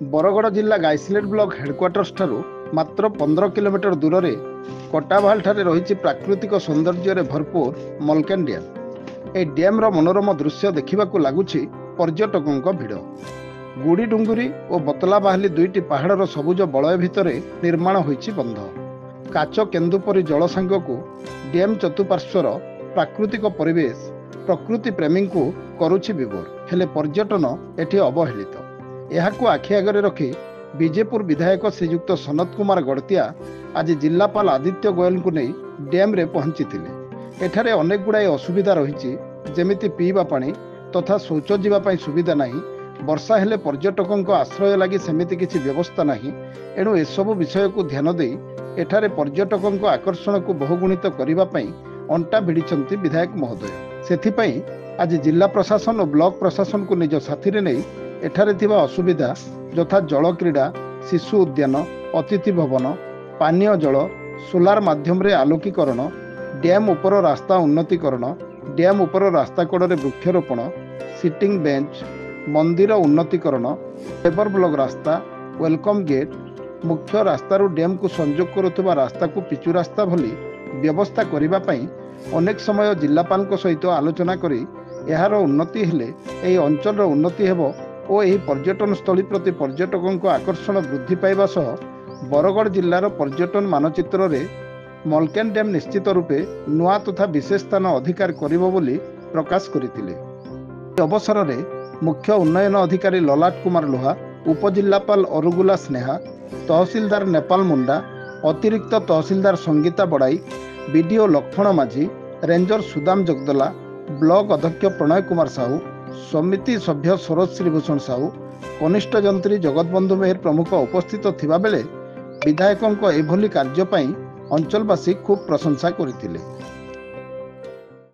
बरगड़ जिला गाइसलेट block headquarters ठारू मात्र 15 किलोमीटर दूर में कटाभाल ठारे रही प्राकृतिक सौंदर्य भरपूर मलकेन डैम। ए डैम रो मनोरम दृश्य देखा लगुच पर्यटकों भिड़। गुड़ी डुंगुरी और बतला बाहली दुईटी पहाड़र सबुज बलय भितर निर्माण होइछि बंध। काच केन्दुपरी जल सांगकू डैम चतुपार्श्वर प्राकृतिक परिवेश प्रकृति प्रेमी को करुछि विभोर। हेले पर्यटन एठी अवहेलित। यहाकू आखि आगरे रखी बीजेपुर विधायक श्रीयुक्त सनत कुमार गड़तिया आज जिलापाल आदित्य गोयल को नहीं डैम रे पहुंची थिले। एठारे अनेक गुड़ाए असुविधा रही, जेमिति पीवा पानी तथा शौच जीवाई सुविधा नहीं। वर्षा हेले पर्यटकों आश्रय लगी सेमिति किछि व्यवस्था नहीं। एणु एसबु विषय को ध्यान दे एठारे पर्यटकों आकर्षण को बहुगुणित करने अंटा भिड़िछंती विधायक महोदय। सेथिपई आज जिला प्रशासन और ब्लॉक प्रशासन को निज साथी रे नहीं एठारे थिबा असुविधा यथा जल क्रीड़ा, शिशु उद्यान, अतिथि भवन, पानीय जल, सोलार माध्यम रे आलोकीकरण, डैम उपर रास्ता उन्नतीकरण, डैम उपर रास्ता कड़े वृक्षरोपण, सिटिंग बेंच, मंदिर उन्नतीकरण, पेपर ब्लॉक रास्ता, वेलकम गेट, मुख्य रास्तारू डैम को संयोग करुवा रास्ता को पिचु रास्ता भली व्यवस्था करिबा पई अनेक समय जिलापाल सहित आलोचना करी यार उन्नति हेले एही अंचल उन्नति हेबो और यह पर्यटन स्थली प्रति पर्यटकों आकर्षण वृद्धि पाइबा सह बरगड़ जिलार पर्यटन मानचित्र रे मलकेन डैम निश्चित रूपे नुआ तथा विशेष स्थान अधिकार करिबो बोली प्रकाश करथिले। अवसर में मुख्य उन्नयन अधिकारी ललाट कुमार लोहा, उपजिलापाल अरुगुला स्नेहा, तहसीलदार नेपाल मुंडा, अतिरिक्त तहसीलदार संगीता बड़ाई, बीडीओ लक्ष्मण माझी, रेंजर सुदाम जगदला, ब्लॉक अध्यक्ष प्रणय कुमार साहू, समिति सभ्य सरोज श्रीभूषण साहू, कनिष्ठ जंत्री जगतबंधु मेहर प्रमुख उपस्थित थिबा बेले विधायकों एभली कार्य पई अंचलवासी खूब प्रशंसा करथिले।